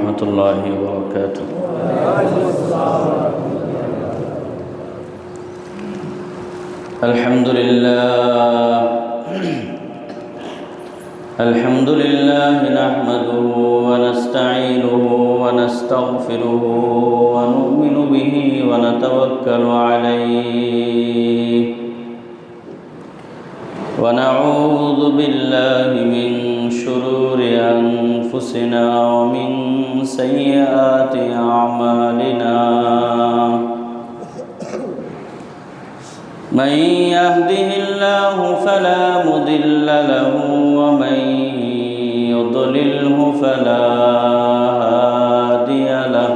ورحمة الله وبركاته. الحمد لله نحمده ونستعينه ونستغفره ونؤمن به ونتوكل عليه ونعوذ بالله من شرور أنفسنا ومن سيئات أعمالنا من يهده الله فلا مضل له ومن يضلله فلا هادي له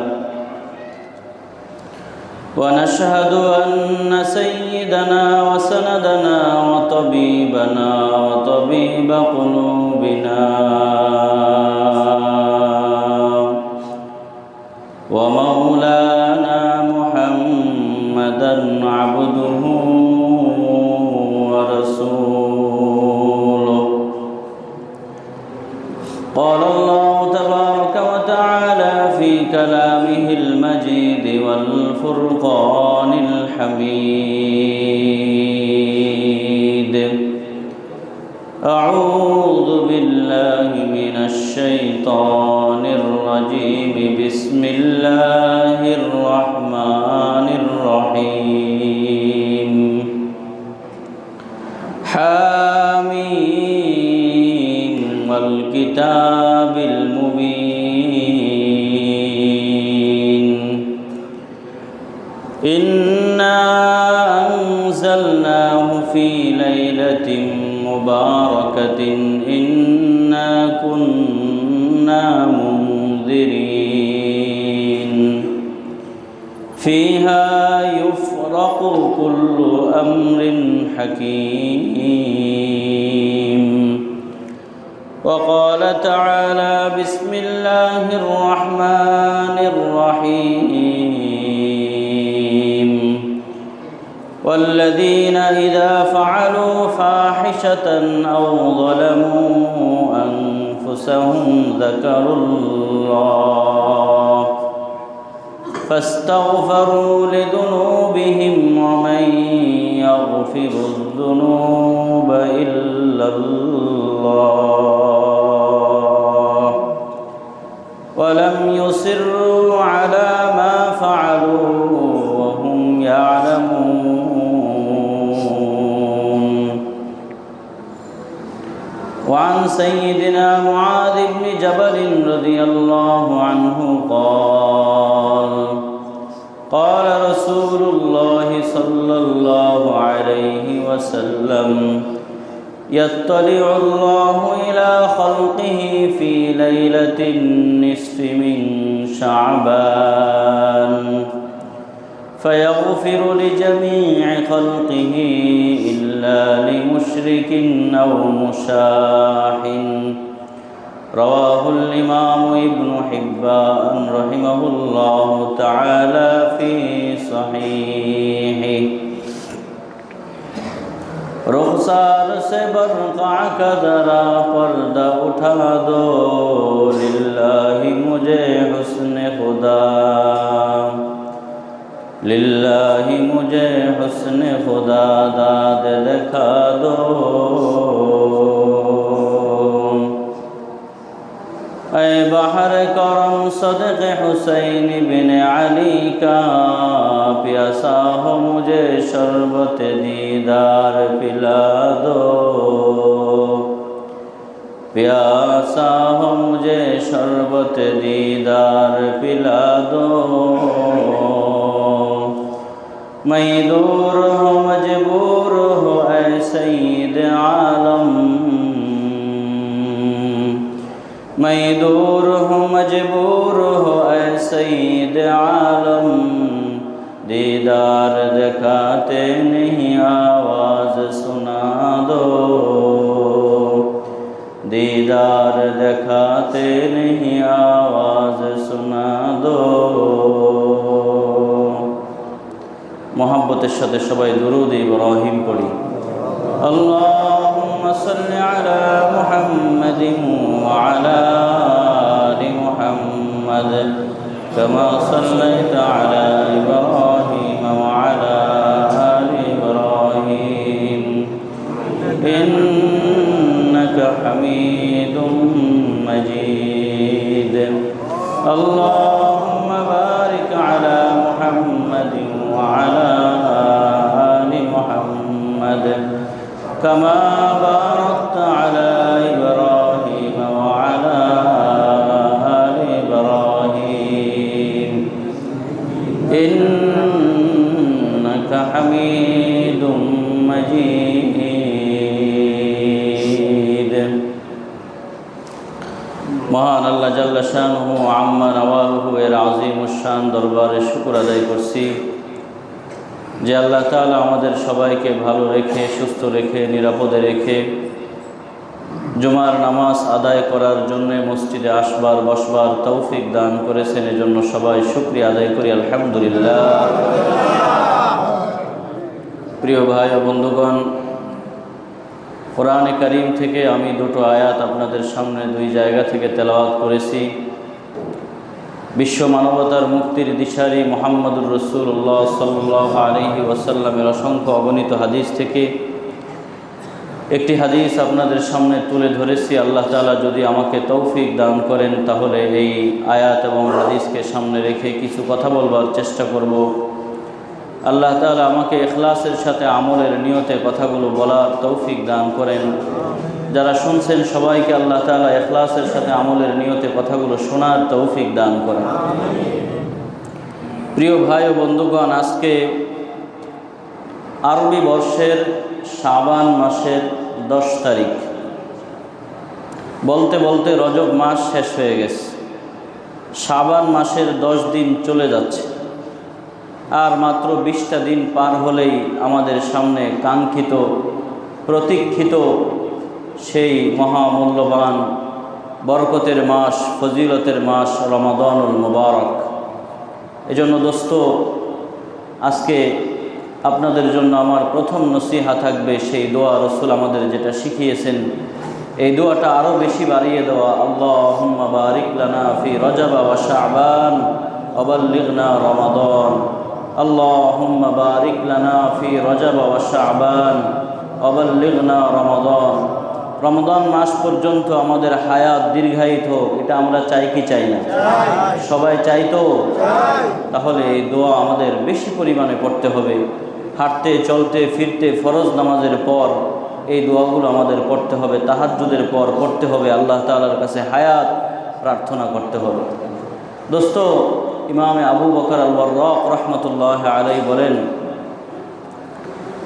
ونشهد أن سيدنا وسندنا وطبيبنا وطبيب قلوبنا ومولانا محمدا عبده ورسوله. قال الله تبارك وتعالى في كلامه المجيد والفرقان الحميد: أعوذ بالله من الشيطان الرجيم. بسم الله الرحمن الرحيم. حامين والكتاب المبين إنا أنزلناه في ليلة مباركة إنا كنا منذرين فيها يفرق كل أمر حكيم. وقال تعالى: بسم الله الرحمن الرحيم. والذين إذا فعلوا فاحشة أو ظلموا أنفسهم ذكروا الله فاستغفروا لذنوبهم ومن يغفر الذنوب إلا الله ولم يصروا على ما فعلوا وهم يعلمون. وعن سيدنا معاذ بن جبل رضي الله عنه قال رسول الله صلى الله عليه وسلم: يطلع الله إلى خلقه في ليلة النصف من شعبان فيغفر لجميع خلقه إلا لمشرك أو مشاح. رواه الإمام ابن حبان رحمه الله تعالى في صحيحه. رخسار سے برقع کا ذرا پردہ اٹھا دو، للہ مجھے حسن خدا، للہ مجھے حسن خدا داد دکھا دو. اے بحر کرم صدق حسین بن علی کا، پیاسا ہو مجھے شربت دیدار پلا دو، پیاسا ہو مجھے شربت دیدار پلا دو. میں دور ہوں مجبور ہو اے سید عالم، میں دور ہوں مجبور ہو اے سید عالم، دیدار دکھاتے نہیں آواز سنا دو، دیدار دکھاتے نہیں آواز سنا دو. محبت সাথে সবাই দুরূদ ইব্রাহিম পড়ি। اللهم صل على محمد وعلى آل محمد محمد كما صليت على إبراهيم وعلى آل إبراهيم إنك حميد مجيد اللهم بارك على محمد وعلى آل محمد كما باركت على إبراهيم وعلى آل إبراهيم إنك حميد مجيد মহান আল্লাহ জাল্লা শানুহু আম্মা নওয়ালুহু এর আযীমুশ শান দরবারে শুকর আদায় করছি যে আল্লাহ তাআলা আমাদের সবাইকে ভালো রেখে সুস্থ রেখে নিরাপদে রেখে জুমার নামাজ আদায় করার জন্য মসজিদে আসবার বসবার তৌফিক দান করেছেন এজন্য সবাই শুকরিয়া আদায় করি আলহামদুলিল্লাহ। প্রিয় ভাই ও বন্ধুগণ, কোরআনে কারীম থেকে আমি দুটো আয়াত আপনাদের সামনে দুই জায়গা থেকে তেলাওয়াত করেছি। বিশ্ব মানবতার মুক্তির দিশারি মুহাম্মদুর রাসূলুল্লাহ সাল্লাল্লাহু আলাইহি ওয়াসাল্লামের অসংখ্য অগণিত হাদিস থেকে একটি হাদিস আপনাদের সামনে তুলে ধরেছি। আল্লাহ তাআলা যদি আমাকে তৌফিক দান করেন তাহলে এই আয়াত এবং হাদিসকে সামনে রেখে কিছু কথা বলবার চেষ্টা করব। আল্লাহ তাআলা আমাকে ইখলাসের সাথে আমলের নিয়তে কথাগুলো বলার তৌফিক দান করেন। যারা শুনছেন সবাইকে আল্লাহ তাআলা ইখলাসের সাথে আমলের নিয়তে কথাগুলো শোনার তৌফিক দান করেন। প্রিয় ভাই ও বন্ধুগণ, আজকে আরবি বর্ষের শাবান মাসের 10 তারিখ। বলতে বলতে রজব মাস শেষ হয়ে গেছে, শাবান মাসের 10 দিন চলে যাচ্ছে, আর মাত্র 20টা দিন পার হলেই আমাদের সামনে কাঙ্ক্ষিত প্রতীক্ষিত সেই মহামূল্যবান বরকতের মাস, ফজিলতের মাস রমাদানুল মুবারক। এজন্য দোস্ত, আজকে আপনাদের জন্য আমার প্রথম নসিহা থাকবে সেই দোয়া রাসূল আমাদের যেটা শিখিয়েছেন, এই দোয়াটা আরও বেশি বাড়িয়ে দেওয়া। আল্লাহুম্মা বারিক লানা ফি রজব ওয়া শাবান ওয়া বাল্লিগনা রমাদান। আল্লাহুম্মা বারিক লানা ফি রজব ওয়া শাবান ওয়া বাল্লিগনা রমাদান। রমজান মাস পর্যন্ত আমাদের হায়াত দীর্ঘায়িত হোক, এটা আমরা চাই কি চাই না? সবাই চাই তো? তাহলে এই দোয়া আমাদের বেশি পরিমাণে পড়তে হবে। হাঁটতে চলতে ফিরতে ফরজ নামাজের পর এই দোয়াগুলো আমাদের পড়তে হবে, তাহাজ্জুদের পর পড়তে হবে, আল্লাহ তাআলার কাছে হায়াত প্রার্থনা করতে হবে। দোস্ত, ইমামে আবু বকর আল-বাররাক রাহমাতুল্লাহি আলাইহি বলেন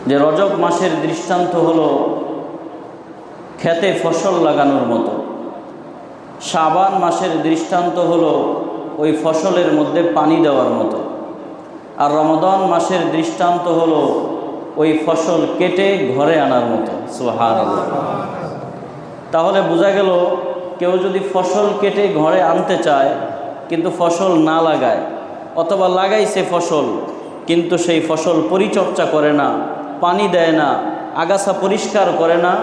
যে রজব মাসের দৃষ্টান্ত হলো খেতে ফসল লাগানোর মতো, শাবান মাসের দৃষ্টান্ত হলো ওই ফসলের মধ্যে পানি দেওয়ার মতো, আর রমাদান মাসের দৃষ্টান্ত হলো ওই ফসল কেটে ঘরে আনার মতো। সুবহানাল্লাহ। তাহলে বোঝা গেল, কেউ যদি ফসল কেটে ঘরে আনতে চায় কিন্তু ফসল না লাগায়, অথবা লাগাইছে ফসল কিন্তু সেই ফসল পরিচর্যা করে না, পানি দেয় না, আগাছা পরিষ্কার করে না,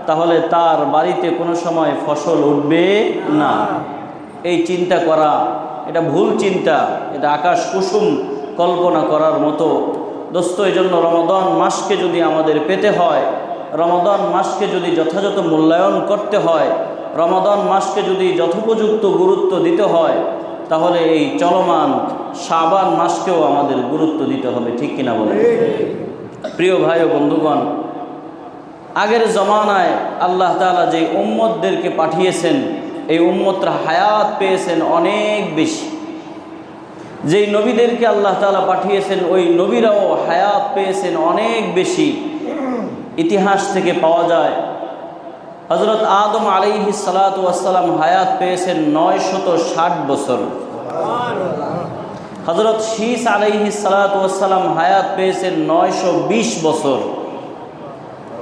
তাহলে তার বাড়িতে কোনো সময় ফসল উঠবে না। এই চিন্তা করা এটা ভুল চিন্তা, এটা আকাশ কুসুম কল্পনা করার মতো। দোস্ত, এই জন্য রমাদান মাসকে যদি আমাদের পেতে হয়, রমাদান মাসকে যদি যথাযথ মূল্যায়ন করতে হয়, রমাদান মাসকে যদি যথোপযুক্ত গুরুত্ব দিতে হয়, তাহলে এই চলমান শাবান মাসকেও আমাদের গুরুত্ব দিতে হবে, ঠিক কিনা বলেন? প্রিয় ভাই ও বন্ধুগণ, আগের জমানায় আল্লাহ তাআলা যে উম্মতদেরকে পাঠিয়েছেন, এই উম্মতরা হায়াত পেয়েছেন অনেক বেশি। যেই নবীদেরকে আল্লাহ তাআলা পাঠিয়েছেন ওই নবীরাও হায়াত পেয়েছেন অনেক বেশি। ইতিহাস থেকে পাওয়া যায় হযরত আদম আলাইহিস সালাতু ওয়াস সালাম হায়াত পেয়েছেন 960 বছর। হযরত শীস আলাইহিস সালাতু ওয়াস সালাম হায়াত পেয়েছেন 920 বছর।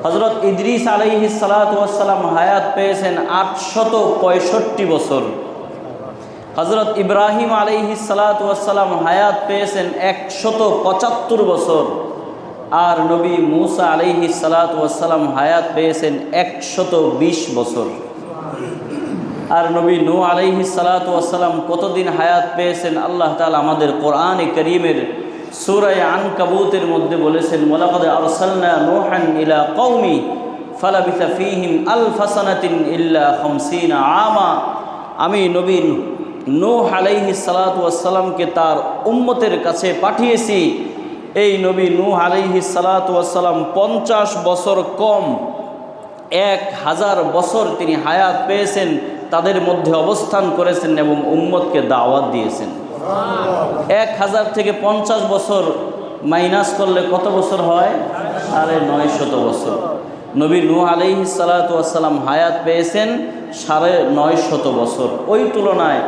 হযরত ইদ্রিস আলাইহিস সালাতু ওয়াস সালাম হায়াত পেয়েছেন 865 বছর। হযরত ইব্রাহিম আলাইহিস সালাতু ওয়াস সালাম হায়াত পেয়েছেন 175 বছর। আর নবী মূসা আলাইহিস সালাতু ওয়াস সালাম হায়াত পেয়েছেন 120 বছর। আর নবী নূহ আলাইহিস সালাতু ওয়াস সালাম কতদিন হায়াত পেয়েছেন আল্লাহ তাআলা আমাদের কোরআনে কারীমের সূরা আনকাবুতের মধ্যে বলেছেন, ওয়ালাকাদ আরসালনা নূহান ইলা কওমি ফালাবিথা ফীহিম আলফা সানাতিন ইল্লা 50 আমা। আমি নবী নূহ আলাইহিস সালাতু ওয়াস সালামকে তার উম্মতের কাছে পাঠিয়েছি। এই নবী নূহ আলাইহিস সালাতু ওয়াস সালাম 50 বছর কম 1000 বছর তিনি হায়াত পেয়েছেন, তাদের মধ্যে অবস্থান করেছেন এবং উম্মতকে দাওয়াত দিয়েছেন। 1000 থেকে 50 বছর মাইনাস করলে কত বছর হয়? 950 বছর। নবী নূহ আলাইহিস সালাতু ওয়াস সালাম হায়াত পেয়েছেন 950 বছর। ওই তুলনায়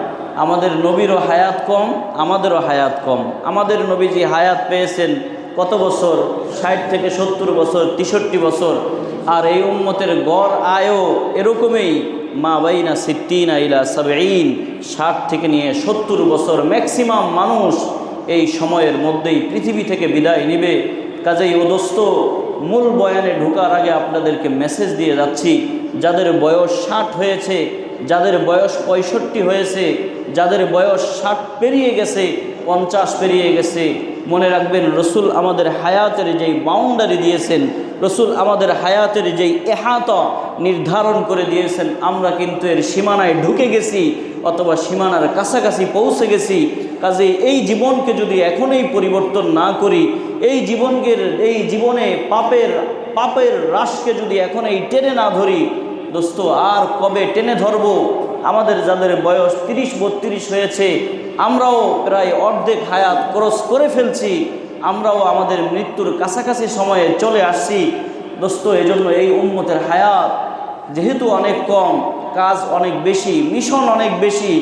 আমাদের নবীরও হায়াত কম, আমাদেরও হায়াত কম। আমাদের নবীজি হায়াত পেয়েছেন কত বছর? 60 থেকে 70 বছর, 63 বছর। আর এই উম্মতের গড় আয়ও এরকমই, মা বাইনা 60 ইলা 70, 60 থেকে নিয়ে 70 বছর। ম্যাক্সিমাম মানুষ এই সময়ের মধ্যেই পৃথিবী থেকে বিদায় নেবে। কাজেই ও দোস্ত, মূল বয়ানে ঢোকার আগে আপনাদেরকে মেসেজ দিয়ে যাচ্ছি, যাদের বয়স 60 হয়েছে, যাদের বয়স 65 হয়েছে, যাদের বয়স 60 পেরিয়ে গেছে, 50 পেরিয়ে গেছে, মনে রাখবেন রসুল আমাদের হায়াতের যেই বাউন্ডারি দিয়েছেন, রসুল আমাদের হায়াতের যেই এহাতা নির্ধারণ করে দিয়েছেন, আমরা কিন্তু এর সীমানায় ঢুকে গেছি অথবা সীমানার কাছাকাছি পৌঁছে গেছি। কাজে এই জীবনকে যদি এখনই পরিবর্তন না করি, এই জীবনে পাপের রাশকে যদি এখন এই টেনে না ধরি, দোস্ত আর কবে টেনে ধরবো? আমাদের যাদের বয়স 30-32 হয়েছে, আমরাও প্রায় অর্ধেক হায়াত ক্রস করে ফেলছি, আমরাও আমাদের মৃত্যুর কাছাকাছি সময়ে চলে আসছি। দোস্ত, এজন্য এই উম্মতের হায়াত যেহেতু অনেক কম, কাজ অনেক বেশি, মিশন অনেক বেশি,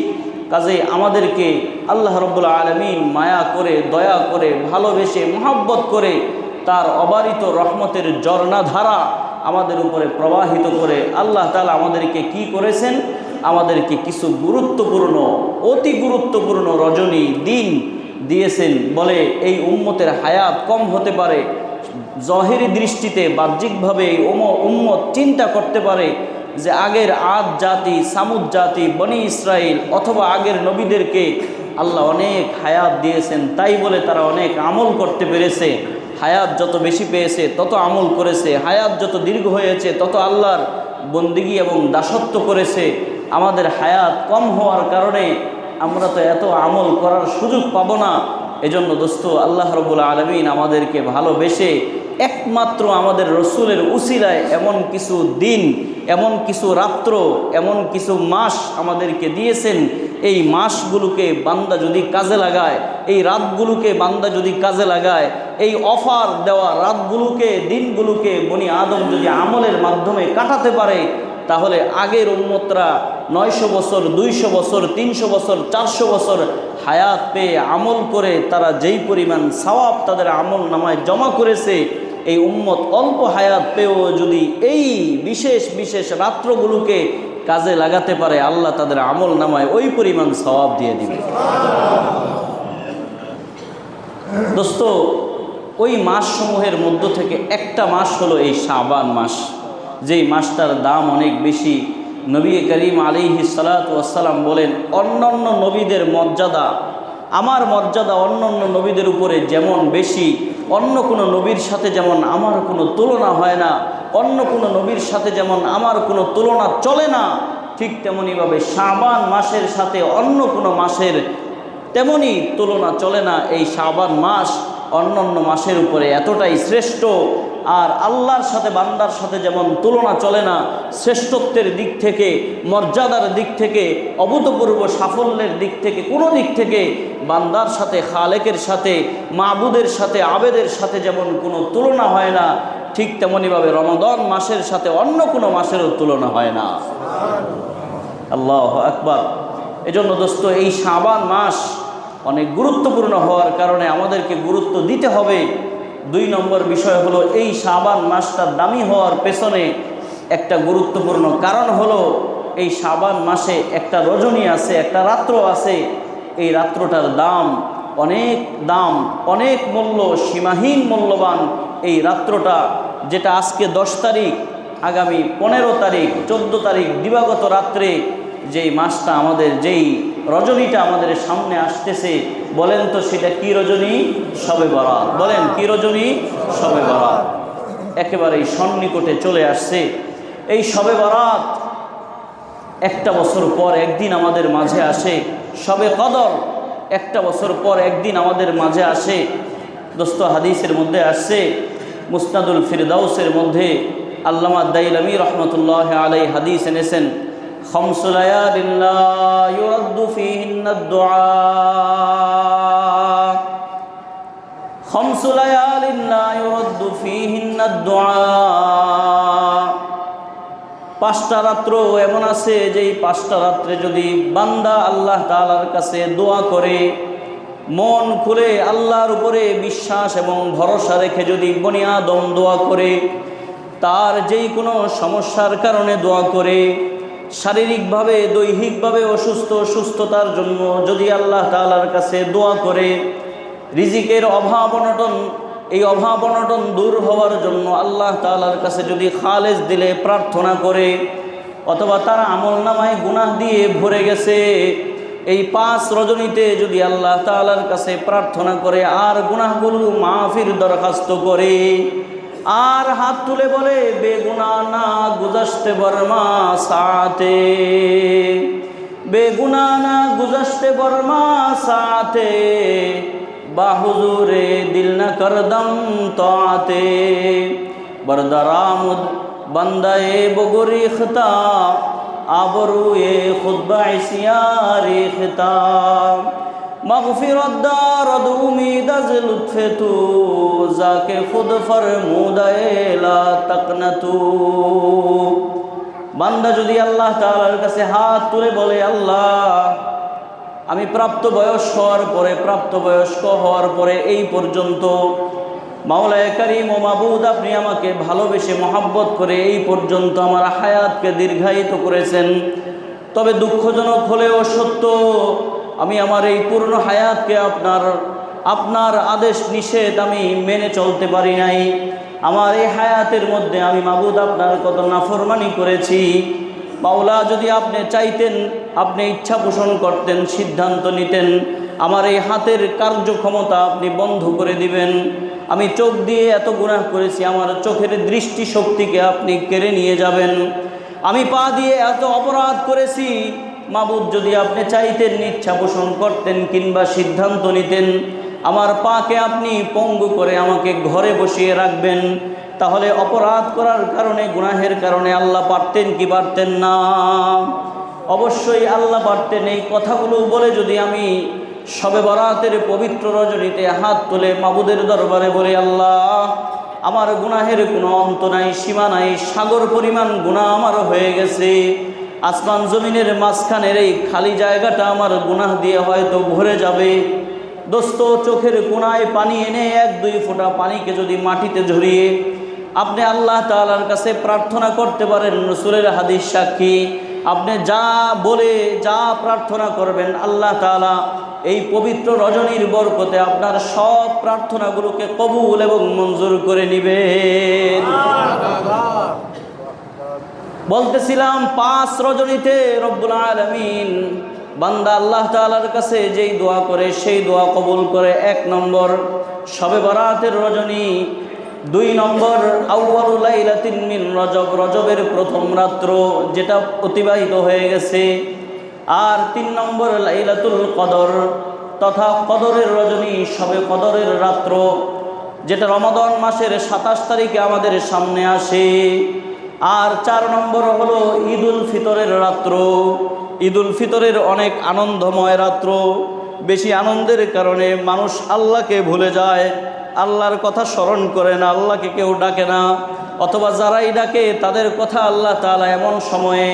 কাজে আমাদেরকে আল্লাহ রাব্বুল আলামিন মায়া করে, দয়া করে, ভালোবেসে, মহব্বত করে তার অবারিত রহমতের ঝর্ণাধারা আমাদের উপরে প্রবাহিত করে আল্লাহ তাআলা আমাদেরকে কি করেছেন? আমাদেরকে কিছু গুরুত্বপূর্ণ, অতি গুরুত্বপূর্ণ রজনী দিন দিয়েছেন। বলে এই উম্মতের হায়াত কম হতে পারে, জহিরি দৃষ্টিতে বাহ্যিকভাবে উম্মত চিন্তা করতে পারে যে আগের আদ জাতি, সামুদ জাতি, বনি ইসরাইল অথবা আগের নবীদেরকে আল্লাহ অনেক হায়াত দিয়েছেন, তাই বলে তারা অনেক আমল করতে পেরেছে। হায়াত যত বেশি পেয়েছে তত আমল করেছে, হায়াত যত দীর্ঘ হয়েছে তত আল্লাহর বন্দিগি এবং দাসত্ব করেছে। আমাদের হায়াত কম হওয়ার কারণে আমরা তো এত আমল করার সুযোগ পাব না। এজন্য দোস্ত, আল্লাহ রাব্বুল আলামিন আমাদেরকে ভালোবেসে একমাত্র আমাদের রসুলের উসিলায় এমন কিছু দিন, এমন কিছু রাত্র, এমন কিছু মাস আমাদেরকে দিয়েছেন। এই মাসগুলোকে বান্দা যদি কাজে লাগায়, এই রাতগুলোকে বান্দা যদি কাজে লাগায়, এই অফার দেওয়া রাতগুলোকে, দিনগুলোকে বনি আদম যদি আমলের মাধ্যমে কাটাতে পারে, তাহলে আগের উম্মতরা 900 বছর, 200 বছর, 300 বছর, 400 বছর হায়াত পেয়ে আমল করে তারা যেই পরিমাণ সওয়াব তাদের আমল নামায় জমা করেছে, এই উম্মত অল্প হায়াত পেয়েও যদি এই বিশেষ বিশেষ রাত্রগুলোকে কাজে লাগাতে পারে, আল্লাহ তাদের আমল নামায় ওই পরিমাণ সওয়াব দিয়ে দিবে। দোস্ত, ওই মাসসমূহের মধ্য থেকে একটা মাস হলো এই শাবান মাস, যেই মাসটার দাম অনেক বেশি। নবী করিম আলাইহিস সালাতু ওয়াস সালাম বলেন, অন্যান্য নবীদের মর্যাদা, আমার মর্যাদা অন্যান্য নবীদের উপরে যেমন বেশি, অন্য কোনো নবীর সাথে যেমন আমার কোনো তুলনা হয় না, অন্য কোনো নবীর সাথে যেমন আমার কোনো তুলনা চলে না, ঠিক তেমনইভাবে শাবান মাসের সাথে অন্য কোনো মাসের তেমনই তুলনা চলে না। এই শাবান মাস অন্যান্য মাসের উপরে এতটাই শ্রেষ্ঠ, আর আল্লাহর সাথে বান্দার সাথে যেমন তুলনা চলে না, শ্রেষ্ঠত্বের দিক থেকে, মর্যাদার দিক থেকে, অভূতপূর্ব সাফল্যের দিক থেকে, কোনো দিক থেকে বান্দার সাথে, খালেকের সাথে, মাবুদের সাথে, আবেদের সাথে যেমন কোনো তুলনা হয় না, ঠিক তেমনইভাবে রমাদান মাসের সাথে অন্য কোনো মাসেরও তুলনা হয় না। আল্লাহু আকবার। এজন্য দোস্ত, এই শাবান মাস অনেক গুরুত্বপূর্ণ হওয়ার কারণে আমাদেরকে গুরুত্ব দিতে হবে। 2 নম্বর বিষয় হলো, এই শাবান মাসটা দামি হওয়ার পেছনে একটা গুরুত্বপূর্ণ কারণ হলো, এই শাবান মাসে একটা রজনী আছে, একটা রাত্র আছে। এই রাত্রটার দাম, অনেক মূল্য, সীমাহীন মূল্যবান। এই রাত্রটা যেটা আজকে 10 তারিখ, আগামী 15 তারিখ, 14 তারিখ দিবাগত রাত্রে যেই মাসটা আমাদের, যেই রজনীটা আমাদের সামনে আসতেছে, বলেন তো সেটা কি রজনী? শবে বরাত। বলেন কি রজনী? শবে বরাত। একেবারেই সন্নিকটে চলে আসছে এই শবে বরাত। একটা বছর পর একদিন আমাদের মাঝে আসে শবে কদর, একটা বছর পর একদিন আমাদের মাঝে আসে। দোস্ত, হাদিসের মধ্যে আসছে, মুসনাদুল ফিরদাউসের মধ্যে আল্লামা দাইলামী রহমতুল্লাহ আলাই হাদিস এনেছেন, খামসু লায়ালিন লা ইউরাদ্দু ফীহিন্না দুআ, খামসু লায়ালিন লা ইউরাদ্দু ফীহিন্না দুআ। 5টা রাত্র এমন আছে যে 5টা রাত্রে যদি বান্দা আল্লাহ তাআলার কাছে দোয়া করে, মন খুলে আল্লাহর উপরে বিশ্বাস এবং ভরসা রেখে যদি বনি আদম দোয়া করে, তার যেই কোনো সমস্যার কারণে দোয়া করে, শারীরিকভাবে দৈহিকভাবে সুস্থতার জন্য যদি আল্লাহ তাআলার কাছে দোয়া করে, রিজিকের অভাব অনটন, এই অভাব অনটন দূর হওয়ার জন্য আল্লাহ তাআলার কাছে যদি খালেস দিলে প্রার্থনা করে, অথবা তার আমলনামায় গুনাহ দিয়ে ভরে গেছে, এই 5 রজনীতে যদি আল্লাহ তাআলার কাছে প্রার্থনা করে আর গুনাহগুলো মাফির দরখাস্ত করে, আর হাত তুলে বলে বেগুনাহ না গুজাশতে বর্মা সাথে, বেগুনাহ না গুজাশতে বর্মা সাথে, বাহুজুরে দিল না করদম তাতে, বরদরামুদ বন্দায়ে বগুরি খতা, আবরুয়ে খুতবা ইসিয়ারে খতা, মগফিরত দারদ উম্মীদ আজ লুৎফে তু, যাকে খুদ ফরমুদায়ে লা তাকনাতু। বান্দা যদি আল্লাহ তাআলার কাছে হাত তুলে বলে, আল্লাহ আমি প্রাপ্তবয়স্ক হওয়ার পরে এই পর্যন্ত মাওলায়ে কারীম ও মাবুদ, আপনি আমাকে ভালোবেসে মহাব্বত করে এই পর্যন্ত আমার হায়াতকে দীর্ঘায়িত করেছেন, তবে দুঃখজনক হলেও সত্য, আমি আমার এই পূর্ণ হায়াতকে আপনার আদেশ নিষেধ আমি মেনে চলতে পারি নাই। আমার এই হায়াতের মধ্যে আমি মাবুদ আপনার কত নাফরমানি করেছি। মাওলা, যদি আপনি চাইতেন, আপনি ইচ্ছা পোষণ করতেন, সিদ্ধান্ত নিতেন, আমার এই হাতের কার্যক্ষমতা আপনি বন্ধ করে দিবেন। আমি চোখ দিয়ে এত গুনাহ করেছি, আমার চোখের দৃষ্টি শক্তিকে আপনি কেড়ে নিয়ে যাবেন। আমি পা দিয়ে এত অপরাধ করেছি, মাবুদ যদি আপনি চাইতেন, ইচ্ছা পোষণ করতেন কিংবা সিদ্ধান্ত নিতেন, আমার পাকে আপনি পঙ্গু করে আমাকে ঘরে বসিয়ে রাখবেন, তাহলে অপরাধ করার কারণে, গুনাহের কারণে আল্লাহ পারতেন কি পারতেন না? অবশ্যই আল্লাহ পারতেন। এই কথাগুলো বলে যদি আমি শবে বরাতের পবিত্র রজনীতে হাত তুলে মাবুদের দরবারে বলি, আল্লাহ আমার গুনাহের কোনো অন্ত নাই, সীমা নাই, সাগর পরিমাণ গুনাহ আমার হয়ে গেছে, আসমান জমিনের মাঝখানের এই খালি জায়গাটা আমার গুনাহ দিয়ে হয়তো ভরে যাবে। দোস্ত, চোখের কোণায় পানি এনে 1-2 ফোঁটা পানিকে যদি মাটিতে ঝরিয়ে আপনি আল্লাহ তাআলার কাছে প্রার্থনা করতে পারেন, রাসূলের হাদিস সাক্ষী, আপনি যা বলে যা প্রার্থনা করবেন, আল্লাহ তাআলা এই পবিত্র রজনীর বরকতে আপনার সব প্রার্থনাগুলোকে কবুল এবং মঞ্জুর করে নেবেন। বলতেছিলাম 5 রজনীতে রব্বুল আলামিন বান্দা আল্লাহ তাআলার কাছে যেই দোয়া করে সেই দোয়া কবুল করে। 1 নম্বর শবে বরাতের রজনী, 2 নম্বর আউয়ালু লাইলাতিন মিন রজব, রজবের প্রথম রাত্র যেটা অতিবাহিত হয়ে গেছে, আর 3 নম্বর লাইলাতুল কদর তথা কদরের রজনী, শবে কদরের রাত্র, যেটা রমাদান মাসের 27 তারিখে আমাদের সামনে আসে। আর 4 নম্বর হলো ঈদুল ফিতরের রাত্র। ঈদুল ফিতরের অনেক আনন্দময় রাত্র, বেশি আনন্দের কারণে মানুষ আল্লাহকে ভুলে যায়, আল্লাহর কথা স্মরণ করে না, আল্লাহকে কেউ ডাকে না, অথবা যারাই ডাকে তাদের কথা আল্লাহ তাআলা এমন সময়ে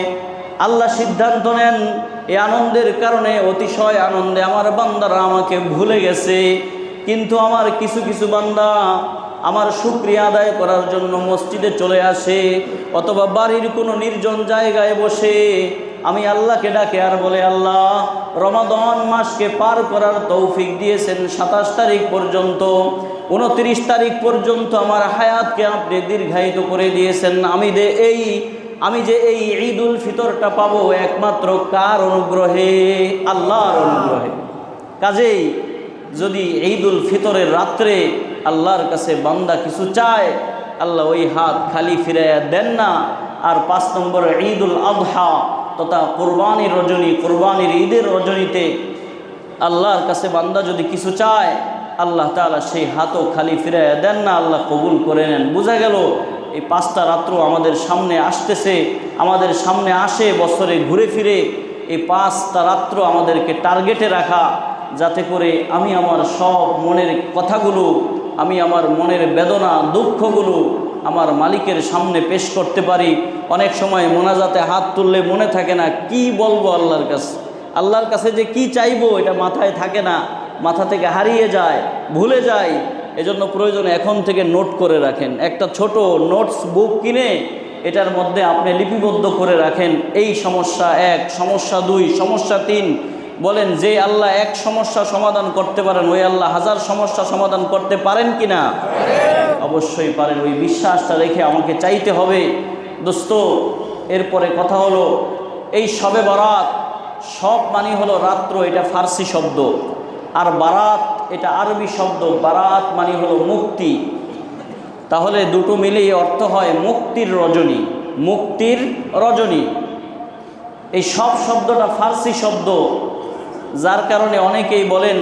আল্লাহ সিদ্ধান্ত নেন, এই আনন্দের কারণে অতিশয় আনন্দে আমার বান্দারা আমাকে ভুলে গেছে। কিন্তু আমার কিছু কিছু বান্দা আমার শুকরিয়া আদায় করার জন্য মসজিদে চলে আসে, অথবা বাড়ির কোনো নির্জন জায়গায় বসে আমি আল্লাহকে ডাকে আর বলে, আল্লাহ রমাদান মাসকে পার করার তৌফিক দিয়েছেন 27 তারিখ পর্যন্ত, 29 তারিখ পর্যন্ত আমার হায়াতকে আপনি দীর্ঘায়িত করে দিয়েছেন। আমি এই আমি যে এই ঈদুল ফিতরটা পাবো একমাত্র কার অনুগ্রহে? আল্লাহর অনুগ্রহে। কাজেই যদি ঈদুল ফিতরের রাত্রে আল্লাহর কাছে বান্দা কিছু চায়, আল্লাহ ওই হাত খালি ফিরাইয়া দেন না। আর 5 নম্বর ঈদুল আযহা তথা কোরবানির রজনী, কোরবানির ঈদের রজনীতে আল্লাহর কাছে বান্দা যদি কিছু চায়, আল্লাহ তাআলা সেই হাতও খালি ফিরাইয়া দেন না, আল্লাহ কবুল করে নেন। বোঝা গেল এই 5টা রাত্র আমাদের সামনে আসতেছে, আমাদের সামনে আসে বছরে ঘুরে ফিরে। এই 5টা রাত্র আমাদেরকে টার্গেটে রাখা, যাতে করে আমি আমার সব মনের কথাগুলো, আমি আমার মনের বেদনা দুঃখগুলো আমার মালিকের সামনে পেশ করতে পারি। অনেক সময় মোনাজাতে হাত তুললে মনে থাকে না কি বলবো আল্লাহর কাছে, আল্লাহর কাছে যে কি চাইবো এটা মাথায় থাকে না, মাথা থেকে হারিয়ে যায়, ভুলে যায়। এজন্য প্রয়োজন এখন থেকে নোট করে রাখেন, একটা ছোট নোটস বুক কিনে এটার মধ্যে আপনি লিপিবদ্ধ করে রাখেন। এই সমস্যা 1, সমস্যা 2, সমস্যা 3। বলেন যে আল্লাহ এক সমস্যা সমাধান করতে পারেন, ওই আল্লাহ 1000 সমস্যা সমাধান করতে পারেন কি না? অবশ্যই পারেন। ওই বিশ্বাসটা রেখে আমাকে চাইতে হবে। দোস্ত, এরপরে কথা হলো এই শবে বরাত, সব মানে হলো রাত্র, এটা ফার্সি শব্দ, আর বারাত এটা আরবি শব্দ। বারাত মানে হলো মুক্তি। তাহলে দুটো মিলিয়ে অর্থ হয় মুক্তির রজনী, মুক্তির রজনী। এই সব শব্দটা ফার্সি শব্দ, যার কারণে অনেকেই বলেন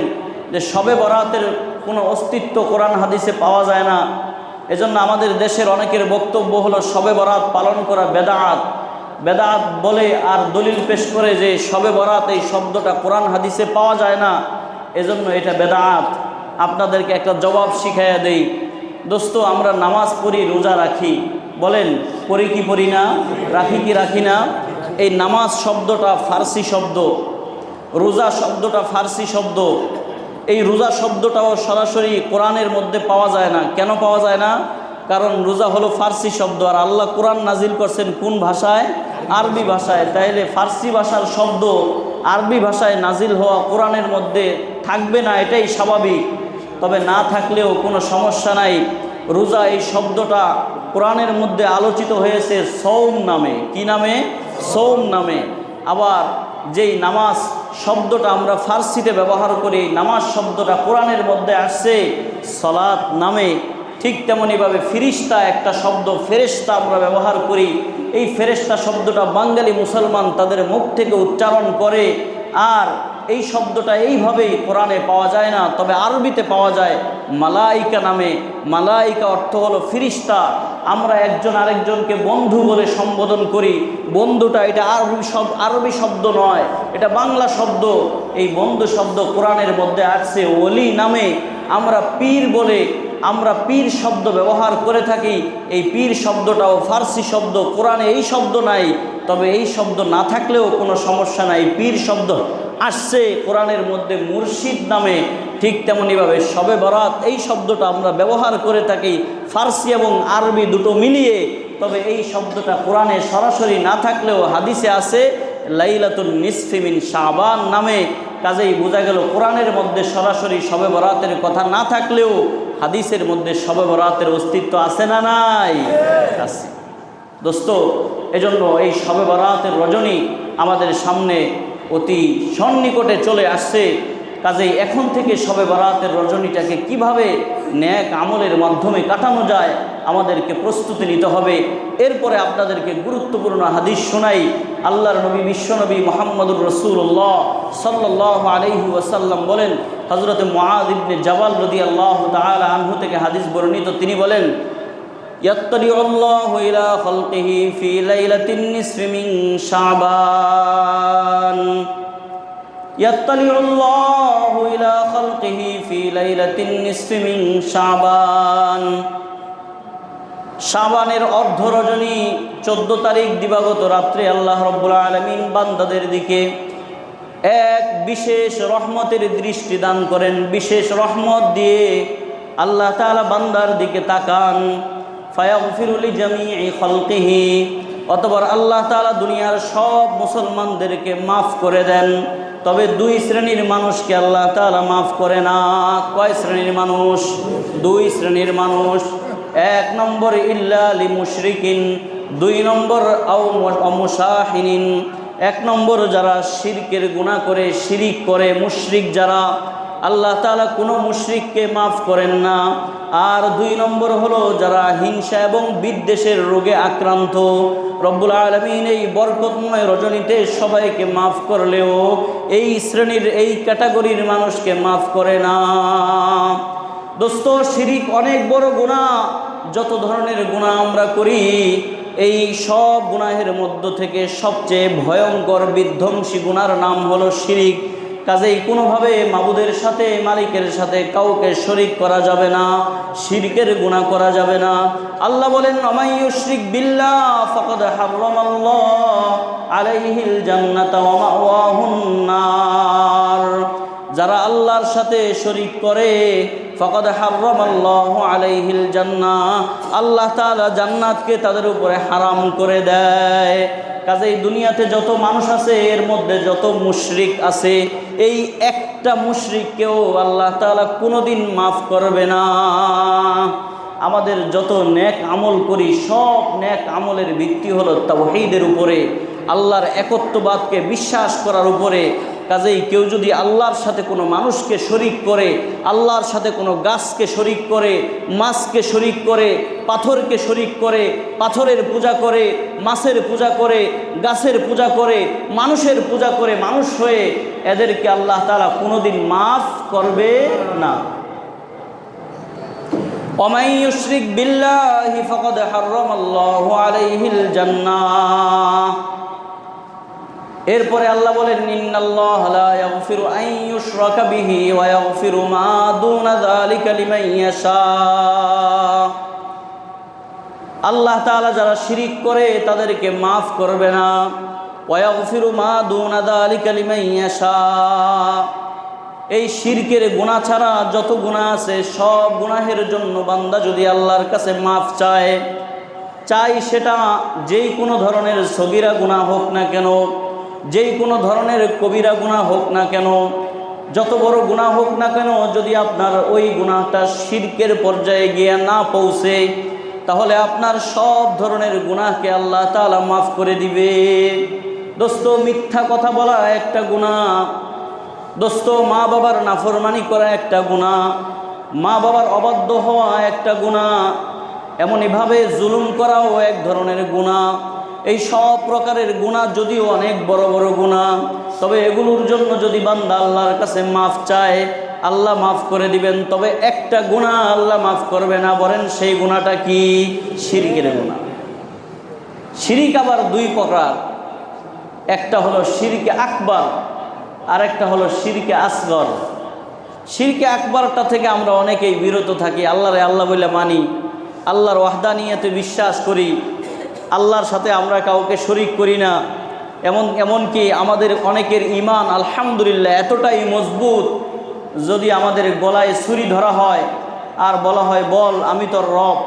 যে শবে বরাতের কোনো অস্তিত্ব কোরআন হাদিসে পাওয়া যায় না। এজন্য আমাদের দেশের অনেকের বক্তব্য হলো শবে বরাত পালন করা বেদাত। বেদাত বলে আর দলিল পেশ করে যে শবে বরাত এই শব্দটা কোরআন হাদিসে পাওয়া যায় না, এজন্য এটা বেদাত। আপনাদেরকে একটা জবাব শিখাইয়া দেই। দোস্ত, আমরা নামাজ পড়ি, রোজা রাখি, বলেন পড়ি কি পড়ি না, রাখি কি রাখি না? এই নামাজ শব্দটা ফার্সি শব্দ, রোজা শব্দটা ফার্সি শব্দ। এই রোজা শব্দটাও সরাসরি কোরআনের মধ্যে পাওয়া যায় না। কেন পাওয়া যায় না? কারণ রোজা হলো ফার্সি শব্দ, আর আল্লাহ কোরআন নাজিল করছেন কোন ভাষায়? আরবি ভাষায়। তাইলে ফার্সি ভাষার শব্দ আরবি ভাষায় নাজিল হওয়া কোরআনের মধ্যে থাকবে না, এটাই স্বাভাবিক। তবে না থাকলেও কোনো সমস্যা নাই। রোজা এই শব্দটা কোরআনের মধ্যে আলোচিত হয়েছে সৌম নামে। কি নামে? সৌম নামে। আবার যেই নামাজ শব্দটা আমরা ফার্সিতে ব্যবহার করি, নামাজ শব্দটা কোরআনের মধ্যে আসছে সলাত নামে। ঠিক তেমনইভাবে ফিরিস্তা একটা শব্দ, ফেরেশতা আমরা ব্যবহার করি। এই ফেরেশতা শব্দটা বাঙালি মুসলমান তাদের মুখ থেকে উচ্চারণ করে, আর এই শব্দটা এইভাবেই কোরআনে পাওয়া যায় না, তবে আরবিতে পাওয়া যায় মালাইকা নামে। মালাইকা অর্থ হলো ফিরিস্তা। আমরা একজন আরেকজনকে বন্ধু বলে সম্বোধন করি। বন্ধুটা এটা আরবি শব্দ নয়, এটা বাংলা শব্দ। এই বন্ধু শব্দ কোরআনের মধ্যে আসছে ওলি নামে। আমরা পীর বলে, আমরা পীর শব্দ ব্যবহার করে থাকি। এই পীর শব্দটাও ফার্সি শব্দ, কোরআনে এই শব্দ নাই। তবে এই শব্দ না থাকলেও কোনো সমস্যা নাই, পীর শব্দ আসছে কোরআনের মধ্যে মুর্শিদ নামে। ঠিক তেমনইভাবে শবে বরাত এই শব্দটা আমরা ব্যবহার করে থাকি ফার্সি এবং আরবি দুটো মিলিয়ে। তবে এই শব্দটা কোরআনে সরাসরি না থাকলেও হাদিসে আছে লাইলাতুন নিসফি মিন শাবান নামে। কাজেই বোঝা গেল কোরআনের মধ্যে সরাসরি শবে বরাতের কথা না থাকলেও হাদিসের মধ্যে শবে বরাতের অস্তিত্ব আছে না নাই? আছে। দোস্ত, এজন্য এই শবে বরাতের রজনী আমাদের সামনে অতি সন্নিকটে চলে আসছে। কাজেই এখন থেকে শবে বরাতের রজনীটাকে কিভাবে নেক আমলের মাধ্যমে কাটানো যায় আমাদেরকে প্রস্তুতি নিতে হবে। এরপরে আপনাদেরকে গুরুত্বপূর্ণ হাদিস শোনাই। আল্লাহর নবী বিশ্বনবী মুহাম্মদুর রাসূলুল্লাহ সাল্লাল্লাহু আলাইহি ওয়াসাল্লাম বলেন, হযরত মুআয ইবনে জাবাল রাদিয়াল্লাহু তাআলা আনহু থেকে হাদিস বর্ণিত, তিনি বলেন, ইয়াত্তালিউল্লাহু ইলা খালকিহি ফি লাইলাতিন নিসফি মিন শাবান। ইয়াত্তালিউল্লাহু ইলা খালকিহি ফি লাইলাতিন নিসফি মিন শাবান। শাবানের অর্ধ রজনী 14 তারিখ দিবাগত রাত্রে আল্লাহ রাব্বুল আলামিন বান্দাদের দিকে এক বিশেষ রহমতের দৃষ্টি দান করেন। বিশেষ রহমত দিয়ে আল্লাহ তাআলা বান্দার দিকে তাকান। ফায়াগফিরু লিজামিই খালকিহি, অতঃপর আল্লাহ তাআলা দুনিয়ার সব মুসলমানদেরকে মাফ করে দেন। তবে 2 শ্রেণীর মানুষকে আল্লাহ তাআলা মাফ করে না। কয় শ্রেণীর মানুষ? 2 শ্রেণীর মানুষ। 1 নম্বর ইল্লা লিমুশরিকিন, দুই নম্বর আও মুশাহিনিন, এক নম্বর যারা শিরকের গুনাহ করে, শিরিক করে, মুশরিক যারা, আল্লাহ তাআলা কোনো মুশরিককে মাফ করেন না। আর দুই নম্বর হলো যারা হিংসা এবং বিদ্বেষের রোগে আক্রান্ত। রব্বুল আলামিন এই বরকতময় রজনীতে সবাইকে মাফ করলেও এই শ্রেণীর, এই ক্যাটাগরির মানুষকে মাফ করে না। দোস্ত, শিরিক অনেক বড় গুনাহ। যত ধরনের গুনাহ আমরা করি, এই সব গুনাহের মধ্য থেকে সবচেয়ে ভয়ঙ্কর বিধ্বংসী গুনার নাম হলো শিরিক। কাজেই কোনোভাবে মাবুদের সাথে, মালিকের সাথে কাউকে শরীক করা যাবে না, শিরকের গুনাহ করা যাবে না। আল্লাহ বলেন, ওমাই ইউশরিক বিল্লাহ ফাকাদ হারামাল্লাহু আলাইহিল জান্নাতা ওয়া মাওয়াহুন নার। যারা আল্লাহর সাথে শরীক করে, ফাকাদ হারামাল্লাহু আলাইহিল জান্নাহ, আল্লাহ তাআলা জান্নাতকে তাদের উপরে হারাম করে দেয়। কাজেই দুনিয়াতে যত মানুষ আছে, এর মধ্যে যত মুশরিক আছে, এই একটা মুশরিককেও আল্লাহ তাআলা কোনোদিন মাফ করবে না। আমাদের যত নেক আমল করি, সব নেক আমলের ভিত্তি হলো তাওহীদের উপরে, আল্লাহর একত্ববাদকে বিশ্বাস করার উপরে। কাজেই কেউ যদি আল্লাহর সাথে কোনো মানুষকে শরীক করে, আল্লাহর সাথে কোনো গাছকে শরীক করে, মাছকে শরীক করে, পাথরকে শরীক করে, পাথরের পূজা করে, মাছের পূজা করে, গাছের পূজা করে, মানুষের পূজা করে, মানুষ হয়ে, এদেরকে আল্লাহ তাআলা কোনোদিন মাফ করবে না। ওমাই ইউশরিক বিল্লাহি ফাকাদ হারামাল্লাহু আলাইহিল জান্নাহ। এরপরে আল্লাহ বলেন, ইন্নাল্লাহা লা ইয়াগফিরু আন ইউশরাকা বিহি ওয়া ইয়াগফিরু মা দুনা যালিকা লিমান ইয়াশা। আল্লাহ তাআলা যারা শিরিক করে তাদেরকে মাফ করবে না। ওয়া ইয়াগফিরু মা দুনা যালিকা লিমান ইয়াশা। এই শিরকের গুনাহ ছাড়া যত গুনাহ আছে, সব গুনাহের জন্য বান্দা যদি আল্লাহর কাছে মাফ চায়, সেটা যেই কোনো ধরনের সগীরা গুনাহ হোক না কেন, যেই কোনো ধরনের কবিরা গুনাহ হোক না কেন, যত বড় গুনাহ হোক না কেন, যদি আপনার ওই গুনাহটা শিরকের পর্যায়ে গিয়ে না পৌঁছে, তাহলে আপনার সব ধরনের গুনাহকে আল্লাহ তাআলা মাফ করে দিবে। দোস্ত, মিথ্যা কথা বলা একটা গুনাহ। দোস্ত, মা বাবার নাফরমানি করা একটা গুনাহ, মা বাবার অবাধ্য হওয়া একটা গুনাহ, এমনইভাবে জুলুম করাও এক ধরনের গুনাহ। এই সব প্রকারের গুনাহ যদিও অনেক বড় বড় গুনাহ, তবে এগুলোর জন্য যদি বান্দা আল্লাহর কাছে মাফ চায়, আল্লাহ মাফ করে দিবেন। তবে একটা গুনাহ আল্লাহ মাফ করবে না। বলেন সেই গুনাহটা কি? শিরকের গুনাহ। শিরিক আবার দুই প্রকার, একটা হলো শিরকে আকবার, আর একটা হলো শিরকে আসগর। শিরকে আকবরটা থেকে আমরা অনেকেই বিরত থাকি, আল্লাহরে আল্লাহ বলে মানি, আল্লাহর ওয়াহদানিয়তে বিশ্বাস করি, আল্লাহর সাথে আমরা কাউকে শরীক করি না। এমনকি আমাদের অনেকের ঈমান আলহামদুলিল্লাহ এতটাই মজবুত, যদি আমাদের গলায় ছুরি ধরা হয় আর বলা হয়, বল আমি তোর রব,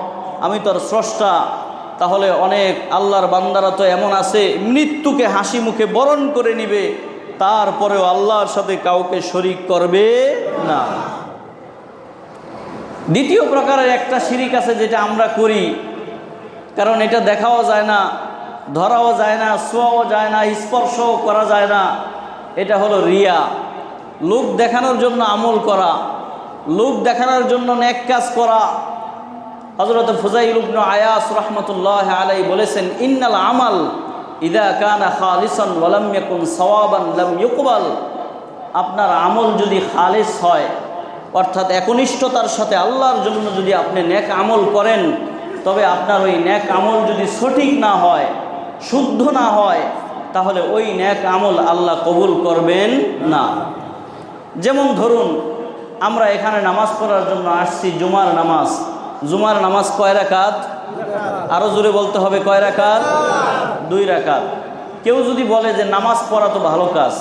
আমি তোর স্রষ্টা, তাহলে অনেক আল্লাহর বান্দারা তো এমন আছে, মৃত্যুকে হাসি মুখে বরণ করে নিবে, তারপরেও আল্লাহর সাথে কাউকে শরীক করবে না। দ্বিতীয় প্রকারের একটা শিরিক আছে যেটা আমরা করি, কারণ এটা দেখাও যায় না, ধরাও যায় না, ছোঁয়াও যায় না, স্পর্শও করা যায় না। এটা হলো রিয়া, লোক দেখানোর জন্য আমল করা, লোক দেখানোর জন্য নেক কাজ করা। হযরত ফুযাইল ইবনে আয়াস রাহমাতুল্লাহি আলাইহি বলেছেন, ইন্নাল আমাল ইদা কানা খালিসান ওয়া লাম ইয়াকুন সাওয়াবান লাম ইউকবাল। আপনার আমল যদি খালিস হয়, অর্থাৎ একনিষ্ঠতার সাথে আল্লাহর জন্য যদি আপনি নেক আমল করেন, তবে আপনার ওই নেক আমল যদি সঠিক না হয়, শুদ্ধ না হয়, তাহলে ওই নেক আমল আল্লাহ কবুল করবেন না। যেমন ধরুন, আমরা এখানে নামাজ পড়ার জন্য আসছি, জুমার নামাজ। জুমার নামাজ কয় রাকাত? আরো জোরে বলতে হবে, কয় রাকাত? 2 রাকাত। কেউ যদি বলে যে নামাজ পড়া তো ভালো কাজ,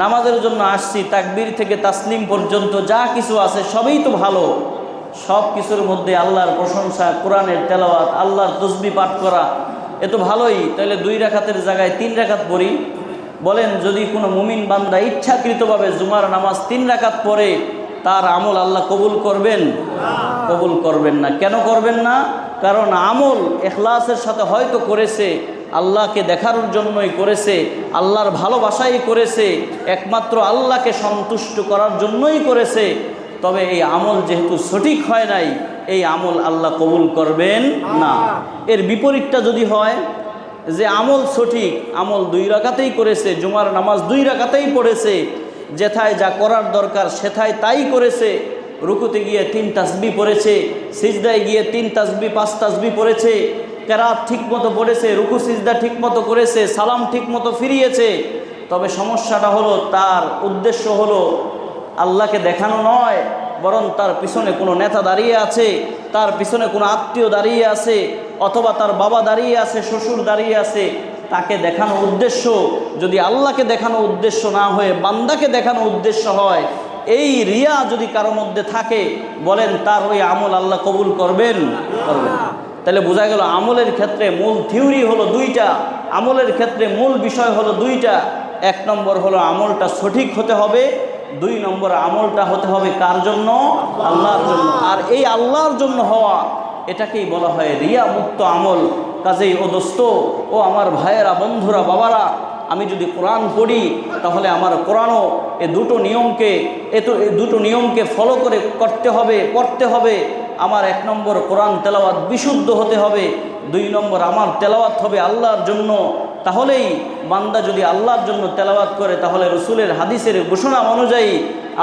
নামাজের জন্য আসছি, তাকবীর থেকে তাসলিম পর্যন্ত যা কিছু আছে সবই তো ভালো, সব কিছুর মধ্যে আল্লাহর প্রশংসা, কোরআনের তেলাওয়াত, আল্লাহর তসবিহ পাঠ করা, এ তো ভালোই, তাহলে 2 রাকাতের জায়গায় 3 রাকাত পড়ি। বলেন, যদি কোনো মুমিন বান্দা ইচ্ছাকৃতভাবে জুমার নামাজ 3 রাকাত পড়ে, তার আমল আল্লাহ কবুল করবেন? কবুল করবেন না। কেন করবেন না? কারণ আমল ইখলাসের সাথে হয়তো করেছে, আল্লাহকে দেখানোর জন্যই করেছে, আল্লাহর ভালোবাসাই করেছে, একমাত্র আল্লাহকে সন্তুষ্ট করার জন্যই করেছে। তবে এই আমল যেহেতু সঠিক হয় নাই, এই আমল আল্লাহ কবুল করবেন না। এর বিপরীতটা যদি হয় যে আমল সঠিক, আমল 2 রাকাতেই করেছে, জুমার নামাজ 2 রাকাতেই পড়েছে, যেথায় যা করার দরকার সেথায় তাই করেছে, রুকুতে গিয়ে 3 তাসবিহ পড়েছে, সিজদায় গিয়ে 3 তাসবিহ 5 তাসবিহ পড়েছে, কেরাত ঠিক মতো পড়েছে, রুকু সিজদা ঠিক মতো করেছে, সালাম ঠিক মতো ফিরিয়েছে, তবে সমস্যাটা হলো তার উদ্দেশ্য হলো আল্লাহকে দেখানো নয়, বরং তার পিছনে কোনো নেতা দাঁড়িয়ে আছে, তার পিছনে কোনো আত্মীয় দাঁড়িয়ে আছে, অথবা তার বাবা দাঁড়িয়ে আছে, শ্বশুর দাঁড়িয়ে আছে, তাকে দেখানো উদ্দেশ্য। যদি আল্লাহকে দেখানো উদ্দেশ্য না হয়ে বান্দাকে দেখানো উদ্দেশ্য হয়, এই রিয়া যদি কারো মধ্যে থাকে, বলেন তার ওই আমল আল্লাহ কবুল করবেন? করবেন। তাহলে বোঝা গেল আমলের ক্ষেত্রে মূল থিওরি হলো 2টা, আমলের ক্ষেত্রে মূল বিষয় হলো 2টা। 1 নম্বর হলো আমলটা সঠিক হতে হবে, 2 নম্বর আমলটা হতে হবে কার জন্য? আল্লাহর জন্য। আর এই আল্লাহর জন্য হওয়া, এটাকেই বলা হয় রিয়া মুক্ত আমল। কাজেই ও দোস্ত, ও আমার ভাইয়েরা, বন্ধুরা, বাবারা, আমি যদি কোরআন পড়ি তাহলে আমার কোরআনও এই দুটো নিয়মকে ফলো করে করতে হবে, পড়তে হবে। আমার 1 নম্বর কোরআন তেলাওয়াত বিশুদ্ধ হতে হবে, 2 নম্বর আমার তেলাওয়াত হবে আল্লাহর জন্য। তাহলেই বান্দা যদি আল্লাহর জন্য তেলাওয়াত করে, তাহলে রসুলের হাদিসের ঘোষণা অনুযায়ী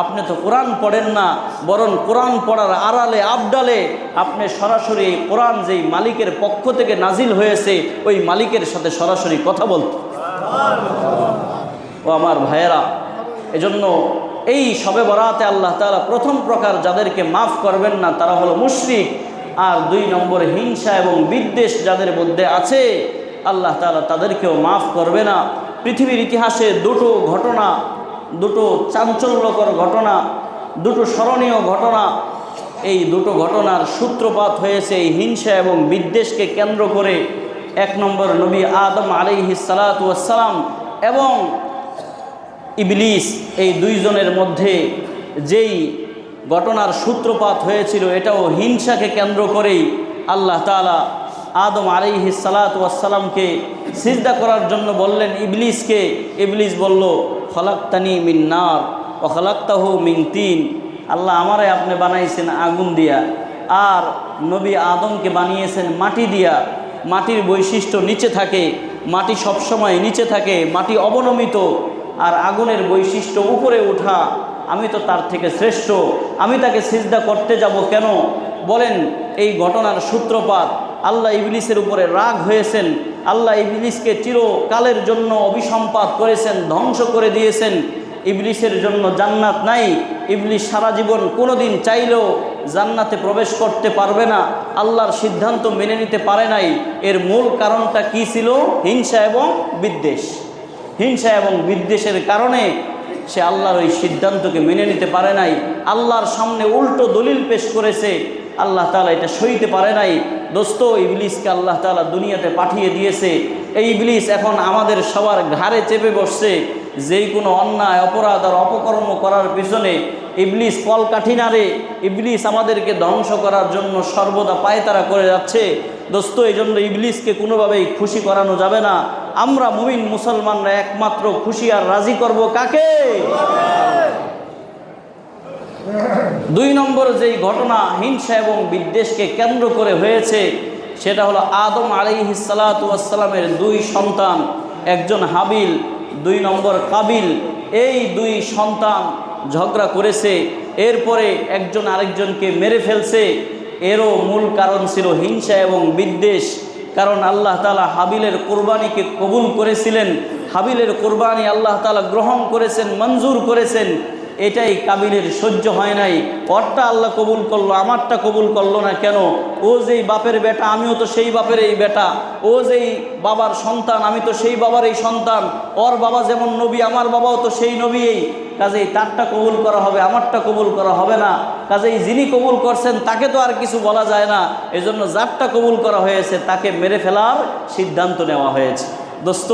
আপনি তো কোরআন পড়েন না, বরং কোরআন পড়ার আড়ালে আবডালে আপনি সরাসরি কোরআন যেই মালিকের পক্ষ থেকে নাজিল হয়েছে ওই মালিকের সাথে সরাসরি কথা বলতে। ও আমার ভাইয়েরা, এজন্য এই শবে বরাতে আল্লাহ তাআলা প্রথম প্রকার যাদেরকে মাফ করবেন না তারা হলো মুশরিক। আর 2 নম্বর হিংসা এবং বিদ্বেষ যাদের মধ্যে আছে, আল্লাহ তাআলা তাদেরকেও মাফ করবে না। পৃথিবীর ইতিহাসে 2টো ঘটনা, 2টো চাঞ্চল্যকর ঘটনা, 2টো স্মরণীয় ঘটনা, এই 2টো ঘটনার সূত্রপাত হয়েছে এই হিংসা এবং বিদ্বেষকে কেন্দ্র করে। 1 নম্বর নবী আদম আলাইহিস সালাতু ওয়াস সালাম এবং ইবলিস, এই 2 জনের মধ্যে যেই ঘটনার সূত্রপাত হয়েছিল, এটাও হিংসাকে কেন্দ্র করেই। আল্লাহ তাআলা আদম আলাইহিস সালাতু ওয়াস সালামকে সিজদা করার জন্য বললেন ইবলিসকে। ইবলিস বলল, খলাকতানি মিন নার ওয়া খলাকতাহু মিন তিন। আল্লাহ আমারে আপনি বানাইছেন আগুন দিয়া, আর নবী আদমকে বানিয়েছেন মাটি দিয়া। মাটির বৈশিষ্ট্য নিচে থাকে, মাটি সবসময় নিচে থাকে, মাটি অবনমিত। আর আগুনের বৈশিষ্ট্য উপরে ওঠা। আমি তো তার থেকে শ্রেষ্ঠ, আমি তাকে সিজদা করতে যাব কেন? বলেন, এই ঘটনার সূত্রপাত। আল্লাহ ইবলিসের উপরে রাগ হয়েছেন, আল্লাহ ইবলিসকে চিরকালের জন্য অভিসম্পাত করেছেন, ধ্বংস করে দিয়েছেন। ইবলিসের জন্য জান্নাত নাই, ইবলিস সারা জীবন কোনোদিন চাইলেও জান্নাতে প্রবেশ করতে পারবে না, আল্লাহর সিদ্ধান্ত মেনে নিতে পারে নাই। এর মূল কারণটা কি ছিল? হিংসা এবং বিদ্বেষ। হিংসা এবং বিদ্বেষের কারণে সে আল্লাহর ওই সিদ্ধান্তকে মেনে নিতে পারে নাই, আল্লাহর সামনে উল্টো দলিল পেশ করেছে। আল্লাহ তাআলা এটা সইতে পারে নাই। দোস্ত, ইবলিসকে আল্লাহ তাআলা দুনিয়াতে পাঠিয়ে দিয়েছে। এই ইবলিস এখন আমাদের সবার ঘাড়ে চেপে বসছে। যেই কোনো অন্যায়, অপরাধ আর অপকর্ম করার পিছনে ইবলিস কলকাঠি নাড়ে। ইবলিস আমাদেরকে ধ্বংস করার জন্য সর্বদা পায়তারা করে যাচ্ছে। দোস্ত, এই জন্য ইবলিসকে কোনোভাবেই খুশি করানো যাবে না। আমরা মুমিন মুসলমানরা একমাত্র খুশি আর রাজি করব কাকে? 2 নম্বর যেই ঘটনা হিংসা এবং বিদ্বেষকে কেন্দ্র করে হয়েছে, সেটা হলো আদম আলাইহিস সালাতু ওয়াস সালামের 2 সন্তান, একজন হাবিল, 2 নম্বর কাবিল। এই 2 সন্তান ঝগড়া করেছে, এরপরে একজন আরেকজনকে মেরে ফেলছে। এরও মূল কারণ ছিল হিংসা এবং বিদ্বেষ। কারণ আল্লাহ তাআলা হাবিলের কোরবানিকে কবুল করেছিলেন, হাবিলের কোরবানি আল্লাহ তাআলা গ্রহণ করেছেন, মঞ্জুর করেছেন। এটাই কাবিলের সহ্য হয় নাই। ওরটা আল্লাহ কবুল করলো, আমারটা কবুল করলো না কেন? ও যেই বাপের বেটা, আমিও তো সেই বাপের এই বেটা। ও যেই বাবার সন্তান, আমি তো সেই বাবার এই সন্তান। ওর বাবা যেমন নবী, আমার বাবাও তো সেই নবী। কাজেই তারটা কবুল করা হবে, আমারটা কবুল করা হবে না। কাজেই যিনি কবুল করছেন তাকে তো আর কিছু বলা যায় না। এজন্য যারটা কবুল করা হয়েছে তাকে মেরে ফেলার সিদ্ধান্ত নেওয়া হয়েছে। দোস্ত,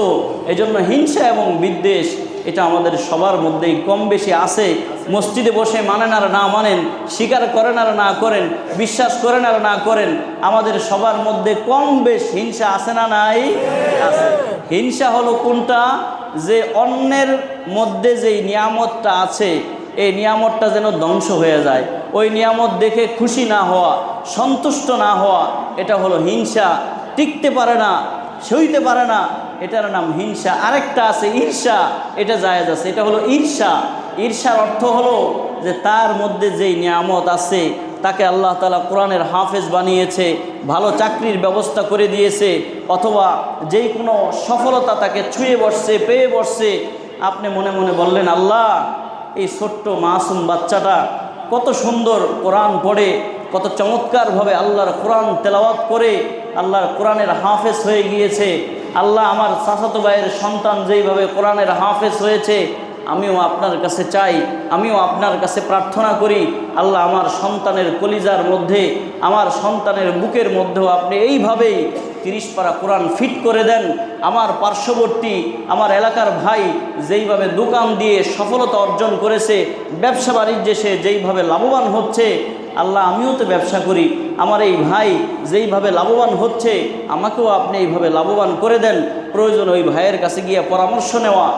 এজন্য হিংসা এবং বিদ্বেষ এটা আমাদের সবার মধ্যেই কম বেশি আছে। মসজিদে বসে মানেন আর না মানেন, স্বীকার করেন আর না করেন, বিশ্বাস করেন আর না করেন, আমাদের সবার মধ্যে কম বেশ হিংসা আছে না নাই? আছে। হিংসা হলো কোনটা? যে অন্যের মধ্যে যেই নিয়ামতটা আছে এই নিয়ামতটা যেন ধ্বংস হয়ে যায়, ওই নিয়ামত দেখে খুশি না হওয়া, সন্তুষ্ট না হওয়া, এটা হলো হিংসা। টিকতে পারে না, সইতে পারে না, এটার নাম হিংসা। আরেকটা আছে ঈর্ষা, এটা জায়েজ আছে, এটা হলো ঈর্ষা। ঈর্ষার অর্থ হলো যে তার মধ্যে যেই নিয়ামত আছে, তাকে আল্লাহ তাআলা কোরআনের হাফেজ বানিয়েছে, ভালো চাকরির ব্যবস্থা করে দিয়েছে, অথবা যেই কোনো সফলতা তাকে ছুঁয়ে বসছে, পেয়ে বসছে, আপনি মনে মনে বললেন, আল্লাহ এই ছোট্ট মাসুম বাচ্চাটা কত সুন্দর কোরআন পড়ে, কত চমৎকারভাবে আল্লাহর কোরআন তেলাওয়াত করে আল্লাহর কোরআনের হাফেজ হয়ে গিয়েছে। আল্লাহ আমার চাচাতো ভাইয়ের সন্তান যেইভাবে কোরআনের হাফেজ হয়েছে, আমিও আপনার কাছে চাই, আমিও আপনার কাছে প্রার্থনা করি, আল্লাহ আমার সন্তানের কলিজার মধ্যে, আমার সন্তানের বুকের মধ্যেও আপনি এইভাবেই 30 পারা কোরআন ফিট করে দেন। আমার পার্শ্ববর্তী আমার এলাকার ভাই যেইভাবে দোকান দিয়ে সফলতা অর্জন করেছে, ব্যবসা বাণিজ্যে সে যেইভাবে লাভবান হচ্ছে, আল্লাহ আমিও তো ব্যবসা করি, আমার এই ভাই যেইভাবে লাভবান হচ্ছে, আমাকেও আপনি এইভাবে লাভবান করে দেন। প্রয়োজন ওই ভাইয়ের কাছে গিয়ে পরামর্শ নেওয়া।